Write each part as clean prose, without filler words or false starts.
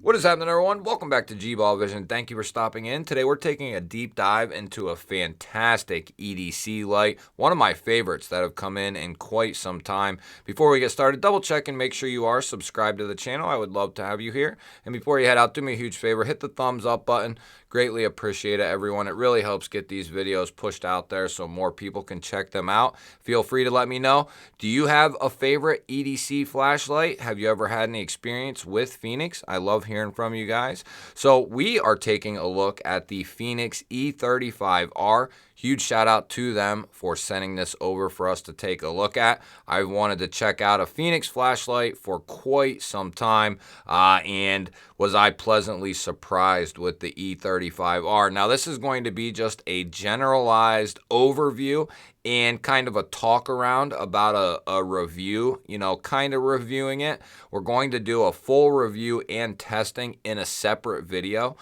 What is happening, everyone? Welcome back to G-Ball Vision. Thank you for stopping in. Today we're taking a deep dive into a fantastic EDC light, one of my favorites that have come in quite some time. Before we get started, double check and make sure you are subscribed to the channel. I would love to have you here. And before you head out, do me a huge favor, hit the thumbs up button. Greatly appreciate it, everyone. It really helps get these videos pushed out there so more people can check them out. Feel free to let me know. Do you have a favorite EDC flashlight? Have you ever had any experience with Fenix? I love hearing from you guys. So we are taking a look at the Fenix E35R. Huge shout out to them for sending this over for us to take a look at. I wanted to check out a Fenix flashlight for quite some time, and was I pleasantly surprised with the E35R. Now this is going to be just a generalized overview and kind of a talk around about a review, kind of reviewing it. We're going to do a full review and testing in a separate video.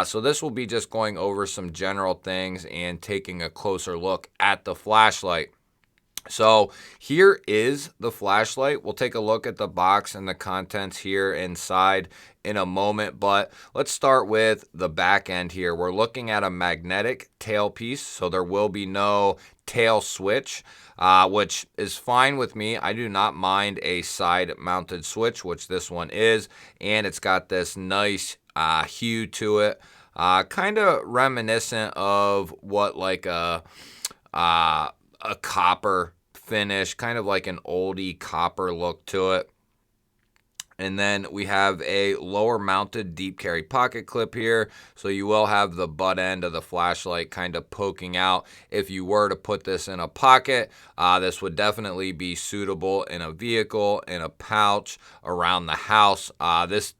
So this will be just going over some general things and taking a closer look at the flashlight. So here is the flashlight. We'll take a look at the box and the contents here inside in a moment, but let's start with the back end here. We're looking at a magnetic tailpiece, so there will be no tail switch, which is fine with me. I do not mind a side mounted switch, which this one is, and it's got this nice hue to it, kind of reminiscent of what like a copper finish, kind of like an oldie copper look to it. And then we have a lower mounted deep carry pocket clip here. So you will have the butt end of the flashlight kind of poking out. If you were to put this in a pocket, this would definitely be suitable in a vehicle, in a pouch, around the house. This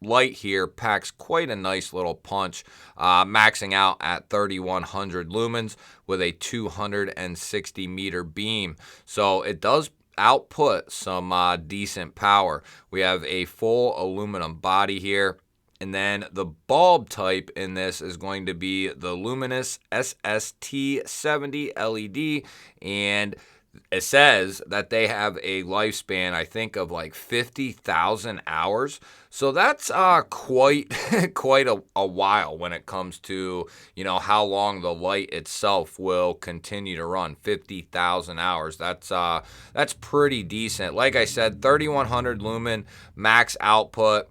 light here packs quite a nice little punch, maxing out at 3100 lumens with a 260 meter beam. So it does output some decent power. We have a full aluminum body here. And then the bulb type in this is going to be the luminous SST70 LED, and it says that they have a lifespan, I think, of like 50,000 hours. So that's quite a while when it comes to, how long the light itself will continue to run. 50,000 hours. That's pretty decent. Like I said, 3100 lumen max output.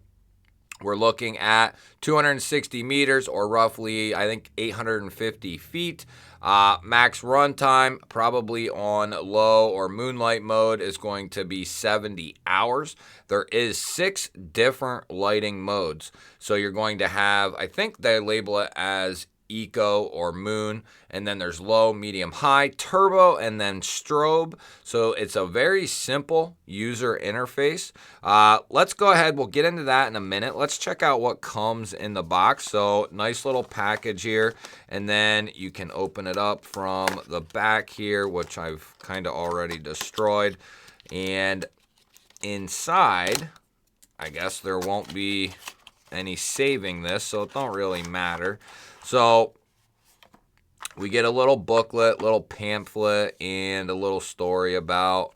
We're looking at 260 meters, or roughly, I think, 850 feet. Max runtime, probably on low or moonlight mode, is going to be 70 hours. There is 6 different lighting modes. So you're going to have, I think they label it as eco or moon, and then there's low, medium, high, turbo, and then strobe. So it's a very simple user interface. Let's go ahead, we'll get into that in a minute. Let's check out what comes in the box. So nice little package here, and then you can open it up from the back here, which I've kind of already destroyed. And inside, I guess there won't be any saving this, so it don't really matter. So we get a little booklet, little pamphlet, and a little story about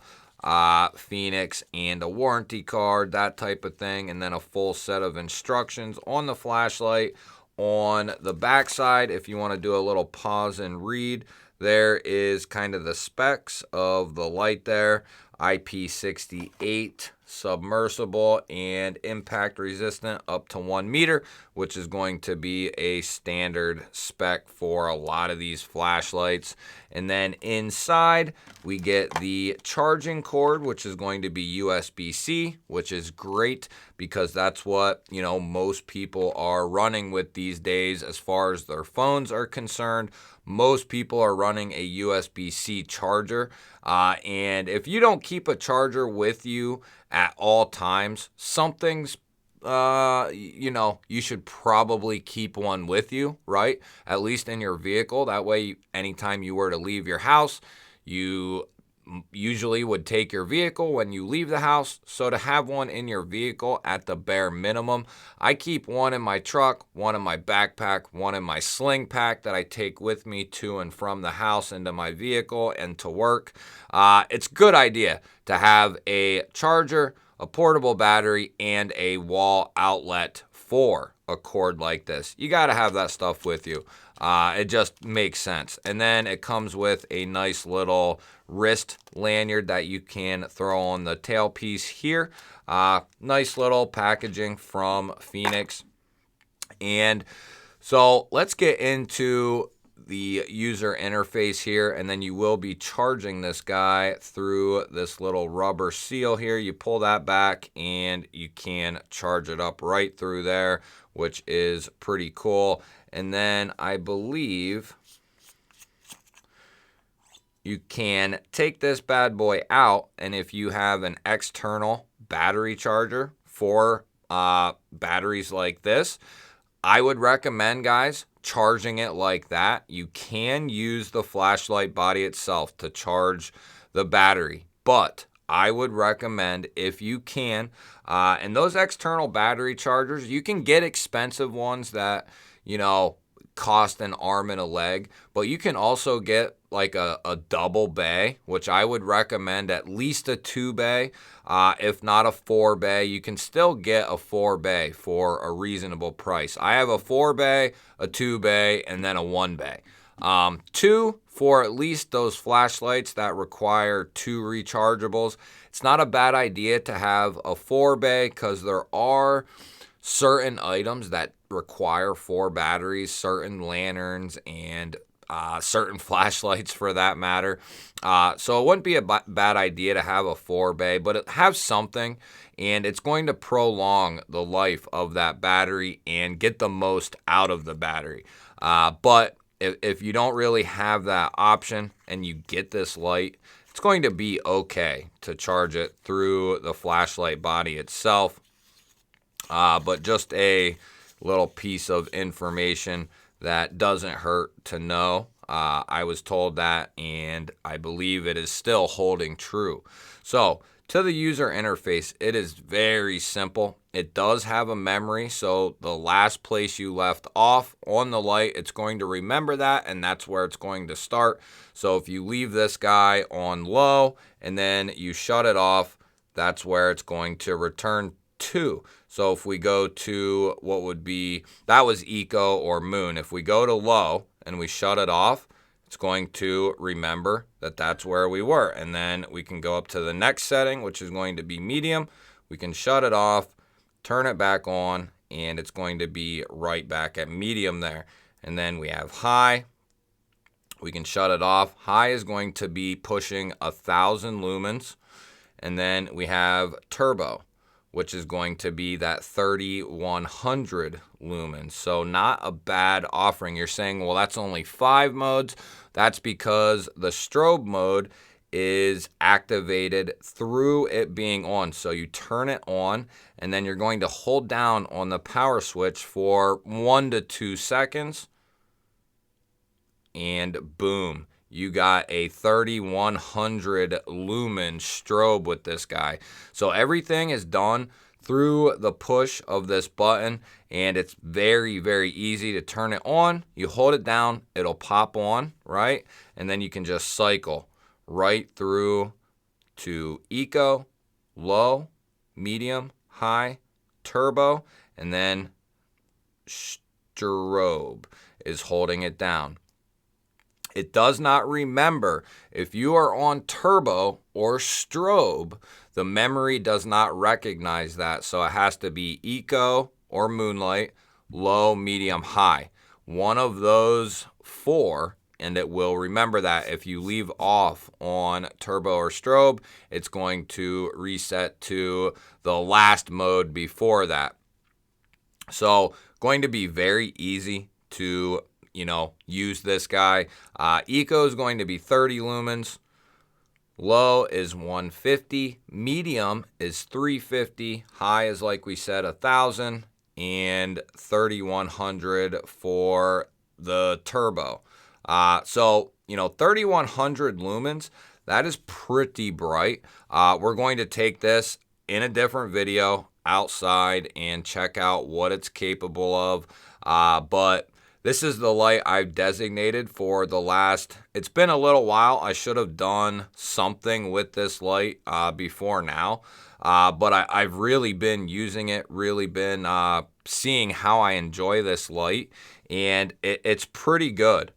Fenix and a warranty card, that type of thing, and then a full set of instructions on the flashlight. On the back side, if you want to do a little pause and read, there is kind of the specs of the light there. IP68 submersible and impact resistant up to 1 meter, which is going to be a standard spec for a lot of these flashlights. And then inside we get the charging cord, which is going to be USB-C, which is great because that's what, most people are running with these days as far as their phones are concerned. Most people are running a USB-C charger. And if you don't keep a charger with you at all times, something's, you should probably keep one with you, right? At least in your vehicle. That way, anytime you were to leave your house, you usually would take your vehicle when you leave the house. So to have one in your vehicle at the bare minimum, I keep one in my truck, one in my backpack, one in my sling pack that I take with me to and from the house into my vehicle and to work. It's a good idea to have a charger, a portable battery, and a wall outlet for a cord like this. You got to have that stuff with you. It just makes sense. And then it comes with a nice little wrist lanyard that you can throw on the tailpiece here. Nice little packaging from Fenix. And so let's get into the user interface here, and then you will be charging this guy through this little rubber seal here. You pull that back and you can charge it up right through there, which is pretty cool. And then I believe you can take this bad boy out, and if you have an external battery charger for batteries like this, I would recommend, guys, charging it like that. You can use the flashlight body itself to charge the battery, but I would recommend, if you can, and those external battery chargers, you can get expensive ones that, you know, cost an arm and a leg, but you can also get like a double bay, which I would recommend at least a 2 bay, if not a 4 bay. You can still get a 4 bay for a reasonable price. I have a 4 bay, a 2 bay, and then a 1 bay. 2 for at least those flashlights that require 2 rechargeables. It's not a bad idea to have a 4 bay because there are certain items that require 4 batteries, certain lanterns, and certain flashlights for that matter. So it wouldn't be a bad idea to have a 4 bay, but have something, and it's going to prolong the life of that battery and get the most out of the battery. But if you don't really have that option and you get this light, it's going to be okay to charge it through the flashlight body itself. But just a little piece of information that doesn't hurt to know. I was told that, and I believe it is still holding true. So to the user interface, it is very simple. It does have a memory, so the last place you left off on the light, it's going to remember that, and that's where it's going to start. So if you leave this guy on low and then you shut it off, that's where it's going to return to. So if we go to what would be, that was eco or moon. If we go to low and we shut it off, it's going to remember that that's where we were. And then we can go up to the next setting, which is going to be medium. We can shut it off, turn it back on, and it's going to be right back at medium there. And then we have high. We can shut it off. High is going to be pushing 1,000 lumens. And then we have turbo, which is going to be that 3,100 lumens. So not a bad offering. You're saying, well, that's only 5 modes. That's because the strobe mode is activated through it being on. So you turn it on, and then you're going to hold down on the power switch for 1 to 2 seconds, and boom. You got a 3,100 lumen strobe with this guy. So everything is done through the push of this button, and it's very, very easy to turn it on. You hold it down, it'll pop on, right? And then you can just cycle right through to eco, low, medium, high, turbo, and then strobe is holding it down. It does not remember if you are on turbo or strobe. The memory does not recognize that, so it has to be eco or moonlight, low, medium, high. One of those 4, and it will remember that. If you leave off on turbo or strobe, it's going to reset to the last mode before that. So going to be very easy to use this guy. Eco is going to be 30 lumens. Low is 150. Medium is 350. High is, like we said, 1,000. And 3,100 for the turbo. So 3,100 lumens, that is pretty bright. We're going to take this in a different video outside and check out what it's capable of. But this is the light I've designated for the last, it's been a little while. I should have done something with this light before now. But I've really been using it, really been seeing how I enjoy this light, and it's pretty good.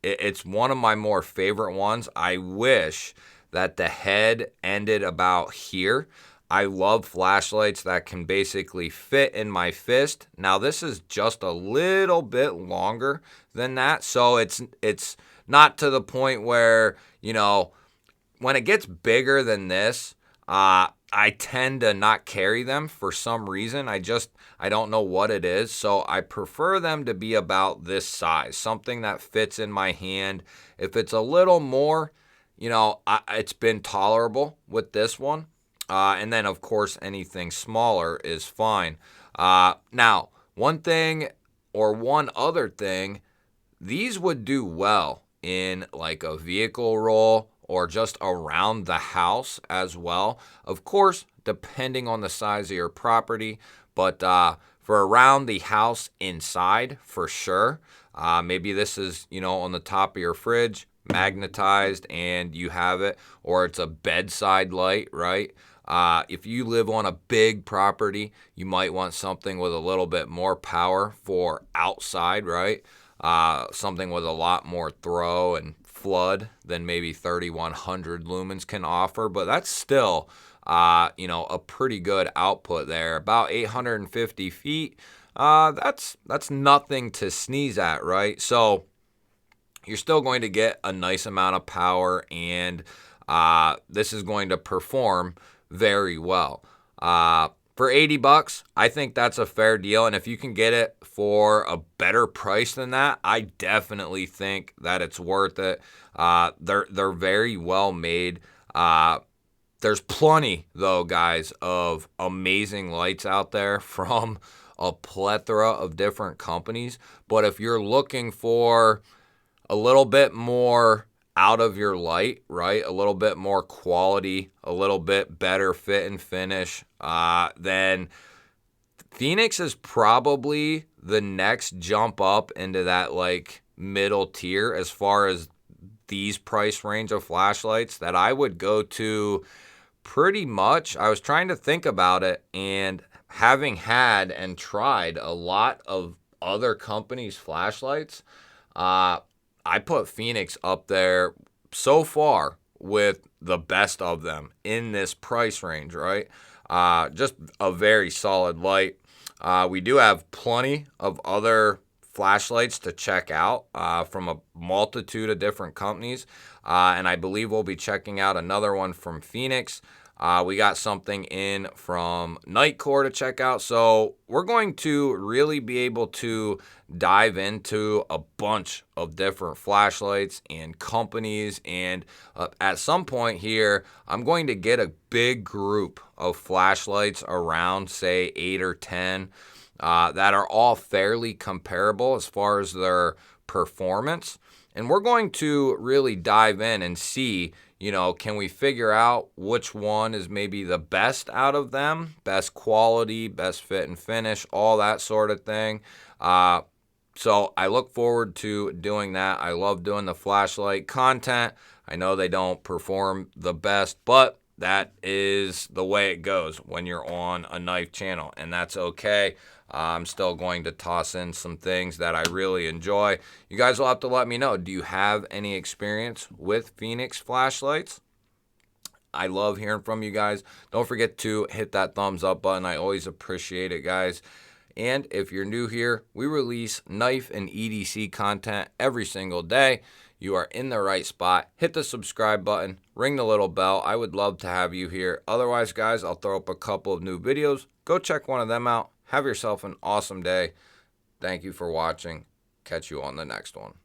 It's one of my more favorite ones. I wish that the head ended about here. I love flashlights that can basically fit in my fist. Now this is just a little bit longer than that, so it's not to the point where, you know, when it gets bigger than this, I tend to not carry them for some reason. I don't know what it is. So I prefer them to be about this size, something that fits in my hand. If it's a little more, you know, it's been tolerable with this one. And then, of course, anything smaller is fine. Now, one other thing, these would do well in like a vehicle roll or just around the house as well. Of course, depending on the size of your property, but for around the house inside, for sure. Maybe this is, you know, on the top of your fridge, magnetized, and you have it, or it's a bedside light, right? If you live on a big property, you might want something with a little bit more power for outside, right? Something with a lot more throw and flood than maybe 3100 lumens can offer, but that's still, you know, a pretty good output there. About 850 feet. That's nothing to sneeze at, right? So you're still going to get a nice amount of power, and this is going to perform very well. For 80 bucks, I think that's a fair deal, and if you can get it for a better price than that, I definitely think that it's worth it. They're very well made. There's plenty, though, guys, of amazing lights out there from a plethora of different companies, but if you're looking for a little bit more out of your light, right? A little bit more quality, a little bit better fit and finish, then Fenix is probably the next jump up into that like middle tier as far as these price range of flashlights that I would go to pretty much. I was trying to think about it, and having had and tried a lot of other companies' flashlights, I put Fenix up there so far with the best of them in this price range, right? Just a very solid light. We do have plenty of other flashlights to check out from a multitude of different companies, and I believe we'll be checking out another one from Fenix. We got something in from Nightcore to check out. So we're going to really be able to dive into a bunch of different flashlights and companies. And at some point here, I'm going to get a big group of flashlights around, say, 8 or 10 that are all fairly comparable as far as their performance. And we're going to really dive in and see, you know, can we figure out which one is maybe the best out of them, best quality, best fit and finish, all that sort of thing. So I look forward to doing that. I love doing the flashlight content. I know they don't perform the best, but that is the way it goes when you're on a knife channel, and that's okay. I'm still going to toss in some things that I really enjoy. You guys will have to let me know. Do you have any experience with Fenix flashlights? I love hearing from you guys. Don't forget to hit that thumbs up button. I always appreciate it, guys. And if you're new here, we release knife and EDC content every single day. You are in the right spot. Hit the subscribe button, ring the little bell. I would love to have you here. Otherwise, guys, I'll throw up a couple of new videos. Go check one of them out. Have yourself an awesome day. Thank you for watching. Catch you on the next one.